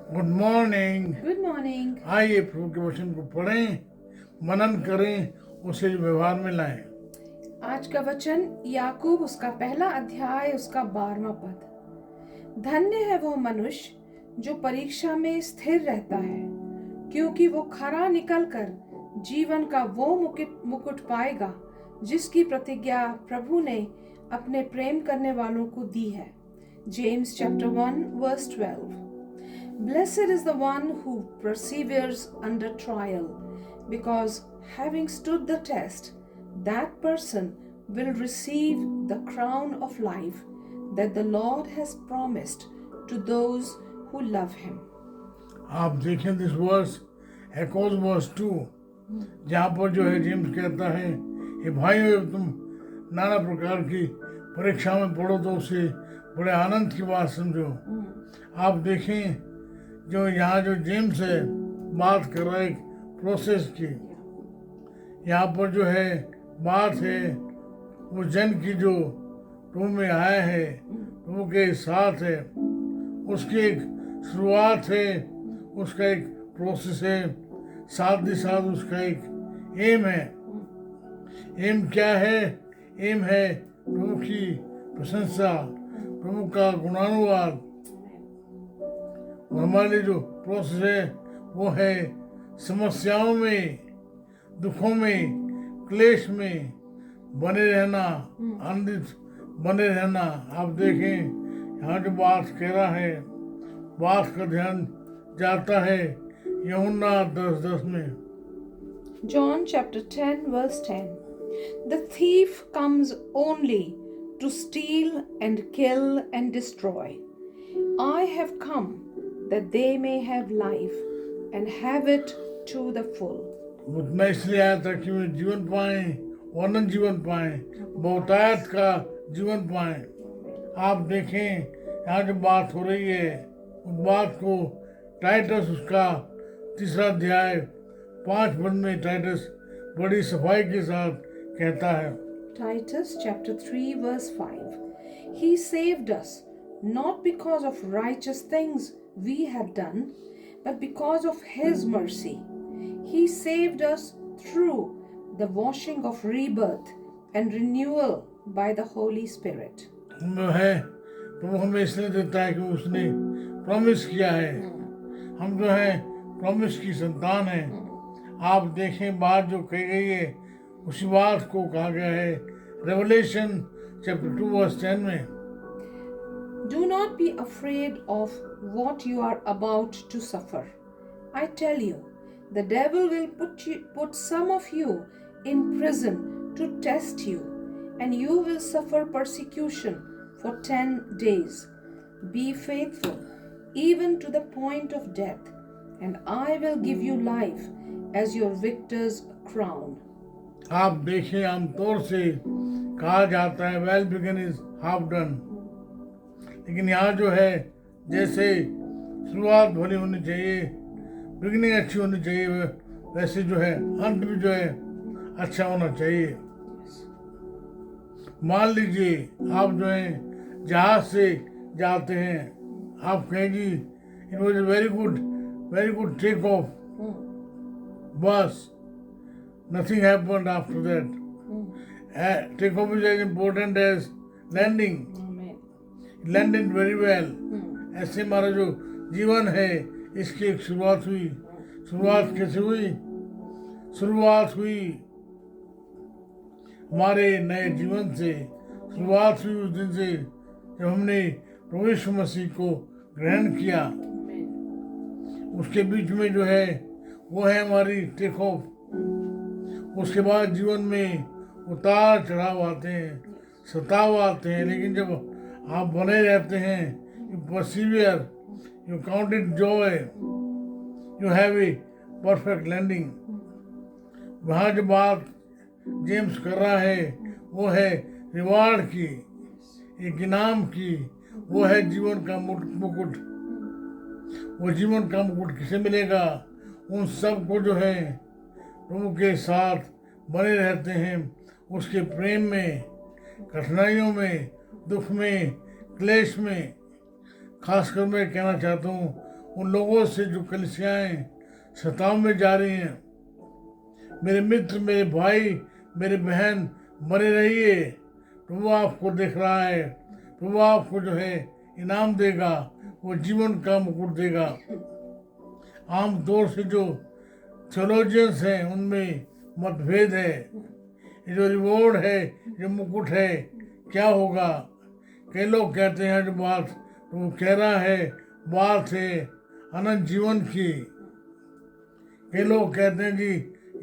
Good morning. Good morning. आइए प्रभु के वचन को पढ़ें, मनन करें, उसे व्यवहार में लाएं। आज का वचन याकूब उसका पहला अध्याय उसका 12वां पद। धन्य है वो मनुष्य जो परीक्षा में स्थिर रहता है, क्योंकि वो खरा निकलकर जीवन का वो मुकुट पाएगा जिसकी प्रतिज्ञा प्रभु ने अपने प्रेम करने वालों को दी है। James chapter 1 verse 12। Blessed is the one who perseveres under trial, because having stood the test, that person will receive the crown of life that the Lord has promised to those who love him. आप देखें this verse echoes verse 2, जहाँ पर जो है James कहता है, ये भाइयों तुम नाना प्रकार की परीक्षा में पढ़ो तो उसे बड़े आनंद की बात समझो। आप देखें जो यहाँ जो जेम्स है बात कर रहा है एक प्रोसेस की। यहाँ पर जो है बात है वो जन की जो प्रभु में आया है, प्रभु के साथ है, उसकी एक शुरुआत है, उसका एक प्रोसेस है, साथ ही साथ उसका एक एम है। एम क्या है? एम है प्रभु की प्रशंसा, प्रभु का गुणानुवाद। और हमारे लिए जो प्रोसेस है वो है समस्याओं में, दुखों में, क्लेश में बने रहना, आनंदित बने रहना। आप देखें यहाँ जो बात कह रहा है, बात का ध्यान जाता है यूहन्ना 10:10 में। John chapter 10 verse 10. The thief comes only to steal and kill and destroy. I have come that they may have life and have it to the full. मैं इसलिए आया था कि वे जीवन पाएं, अनंत जीवन पाएं, बहुतायत का जीवन पाएं। आप देखें यहाँ जो बात हो रही है, उस बात को टाइटस उसका 3 अध्याय 5 पद में टाइटस बड़ी सफाई के साथ कहता है। Titus chapter 3 verse 5. He saved us not because of righteous things we had done, but because of his mercy. He saved us through the washing of rebirth and renewal by the Holy Spirit. जो है प्रभु हमें इसलिए देता है कि उसने promise किया है। हम जो है प्रॉमिस की संतान है। आप देखें बात जो कही गई है उसी बात को कहा गया है रेवलेशन चैप्टर 2 वर्स 10 में। Do not be afraid of what you are about to suffer. I tell you, the devil will put some of you in prison to test you, and you will suffer persecution for 10 days. Be faithful, even to the point of death, and I will give you life as your victor's crown. आप देखें आमतौर से कहा जाता है well begun is half done, लेकिन यहाँ जो है जैसे शुरुआत भली होनी चाहिए, बिगनिंग अच्छी होनी चाहिए, वैसे जो है अंत भी जो है अच्छा होना चाहिए। मान लीजिए आप जो है जहाज से जाते हैं, आप कहेंगी it was a very good take off, बस nothing happened after that. Take off is as important as landing, landed very well. ऐसे हमारा जो जीवन है इसकी एक शुरुआत हुई। शुरुआत कैसे हुई? शुरुआत हुई हमारे नए जीवन से। शुरुआत हुई उस दिन से जब हमने प्रभु यीशु मसीह को ग्रहण किया। उसके बीच में जो है वो है हमारी टेक ऑफ। उसके बाद जीवन में उतार चढ़ाव आते हैं, सताव आते हैं, लेकिन जब आप बने रहते हैं, you persevere, you count it joy, you have a perfect landing. वहाँ जो बात जेम्स कर रहा है वो है रिवार्ड की, एक इनाम की, वो है जीवन का मुकुट। वो जीवन का मुकुट किसे मिलेगा? उन सब को जो है प्रभु के साथ बने रहते हैं, उसके प्रेम में, कठिनाइयों में, दुख में, क्लेश में। खासकर मैं कहना चाहता हूँ उन लोगों से जो कलीसियाएं सताव में जा रही हैं। मेरे मित्र, मेरे भाई, मेरे बहन, बने रहिए। प्रभु आपको देख रहा है। प्रभु आपको जो है इनाम देगा, वो जीवन का मुकुट देगा। आमतौर से जो थियोलॉजियंस हैं उनमें मतभेद है। ये जो रिवॉर्ड है, जो मुकुट है, क्या होगा? कई लोग कहते हैं जो बात वो कह रहा है बात है अनंत जीवन की। कई लोग कहते हैं जी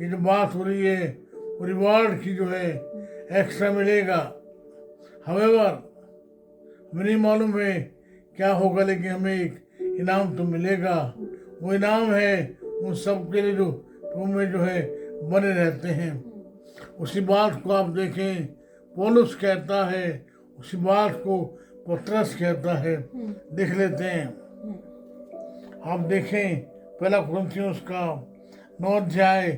ये जो बात हो रही है वो रिवॉर्ड की जो है एक्स्ट्रा मिलेगा। हवेवर हमें नहीं मालूम है क्या होगा, लेकिन हमें एक इनाम तो मिलेगा। वो इनाम है उन सब के लिए जो प्रभु में जो है बने रहते हैं। उसी बात को आप देखें, पौलुस कहता है, उसी बात को पतरस कहता है। देख लेते हैं। आप देखें पहला कुरिन्थियों का 9 अध्याय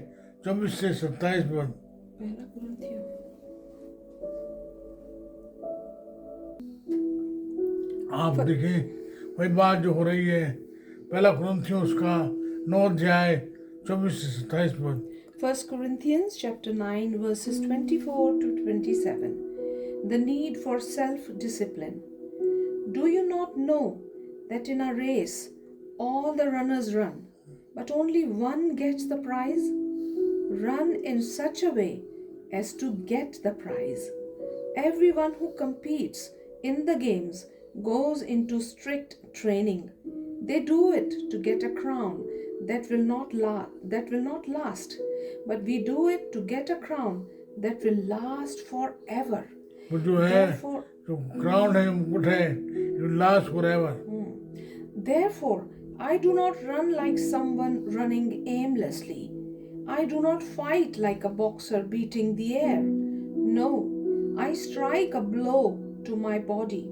24 से 27 पद। पहला कुरिन्थियों आप देखें वही बात जो हो रही है। पहला कुरिन्थियों का 9 अध्याय 24 से 27 पद। 1 Corinthians chapter 9 verses 24 to 27. The need for self-discipline. Do you not know that in a race all the runners run, but only one gets the prize? Run in such a way as to get the prize. Everyone who competes in the games goes into strict training. They do it to get a crown that will not last, but we do it to get a crown that will last forever. वो जो है Therefore, जो ground है, मुकुट है, जो last forever. Therefore, I do not run like someone running aimlessly. I do not fight like a boxer beating the air. No, I strike a blow to my body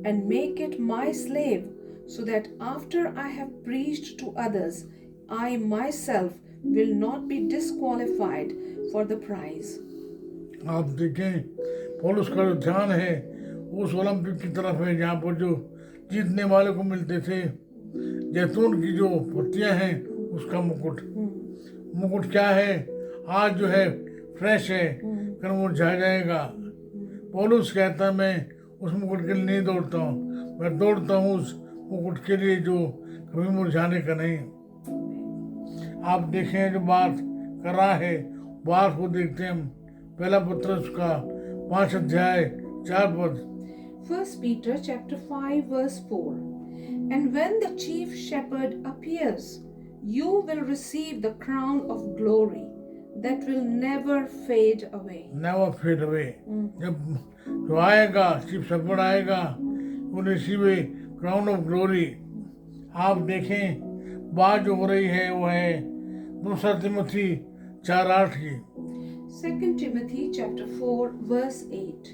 and make it my slave, so that after I have preached to others, I myself will not be disqualified for the prize. आप देखें पौलुस का जो ध्यान है उस Olympic की तरफ है जहाँ पर जो जीतने वाले को मिलते थे जैतून की जो पत्तियां हैं उसका मुकुट। मुकुट क्या है? आज जो है फ्रेश है, कल मुरझा जाएगा। पौलुस कहता है मैं उस मुकुट के लिए नहीं दौड़ता हूँ, मैं दौड़ता हूँ उस मुकुट के लिए जो कभी मुरझाने का नहीं। आप देखें जो बात कर रहा है, बात को देखते हैं हम। पहला पत्रस का 5 अध्याय 4 पद। 1 Peter chapter 5 verse 4. And when the chief shepherd appears, you will receive the crown of glory that will never fade away. Never fade away. जब जो आएगा, चीफ शेपर्ड आएगा, वो receive a crown of glory. आप देखें बात जो हो रही है वो है 2 तिमोथी 4:8 की। 2 Timothy chapter 4 verse 8.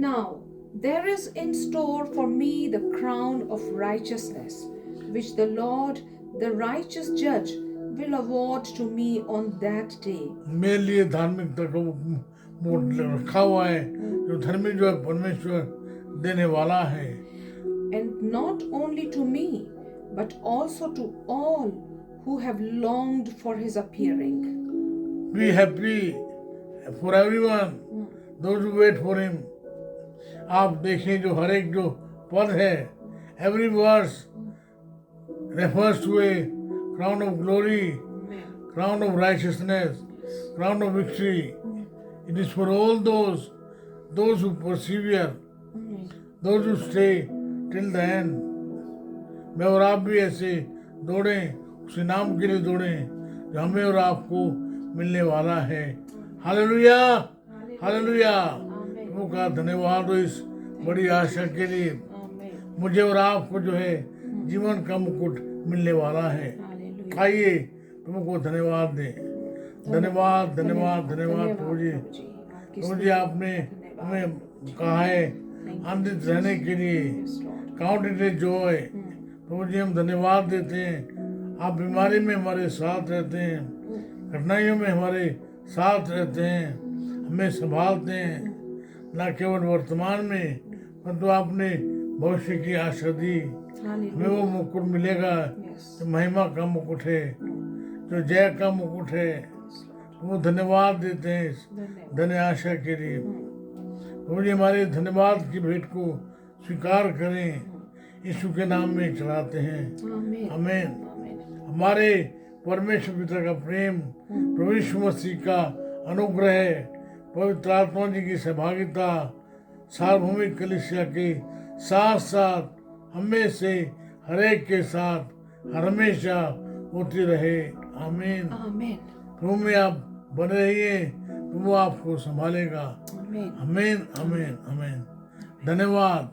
Now there is in store for me the crown of righteousness, which the Lord, the righteous judge, will award to me on that day. मेरे लिए धार्मिकता को मोड़ रखा हुआ है, जो धर्मी जो है परमेश्वर देने वाला है। And not only to me, but also to all who have longed for his appearing. Be happy for everyone, those who wait for him. आप देखें जो हर एक जो पद है, every verse refers to a crown of glory, crown of righteousness, crown of victory. It is for all those who persevere, those who stay till the end. मैं और आप भी ऐसे दौड़ें, उस इनाम के लिए दौड़ें जो हमें और आपको मिलने वाला है। Hallelujah, hallelujah. प्रभु का धन्यवाद हो इस बड़ी आशा के लिए। मुझे और आपको जो है जीवन का मुकुट मिलने वाला है। आइए प्रभु को धन्यवाद दें। धन्यवाद, धन्यवाद, धन्यवाद प्रभु जी। प्रभु जी आपने हमें कहा है आनंदित रहने के लिए, काउंट इट ए जॉय। प्रभु जी हम धन्यवाद देते हैं। आप बीमारी में हमारे साथ रहते हैं, कठिनाइयों में हमारे साथ रहते हैं, हमें संभालते हैं, न केवल वर्तमान में परंतु आपने भविष्य की आशा दी। हमें वो मुकुट मिलेगा यस जो महिमा का मुकुट है, जो जय का मुकुट है। वो धन्यवाद देते हैं इस धन्यवाद धन्य आशा के लिए। मुझे हमारे धन्यवाद की भेंट को स्वीकार करें, यीशु के नाम में चढ़ाते हैं। आमीन आमीन। आमीन हमारे परमेश्वर पिता का प्रेम, प्रभु यीशु मसीह का अनुग्रह, पवित्र आत्मा जी की सहभागिता सार्वभौमिक कलीसिया के साथ साथ हमें से हरेक के साथ हमेशा होती रहे। आमीन। आमीन प्रभु में आप बने रहिए, प्रभु आपको संभालेगा। आमीन आमीन आमीन आमीन। धन्यवाद।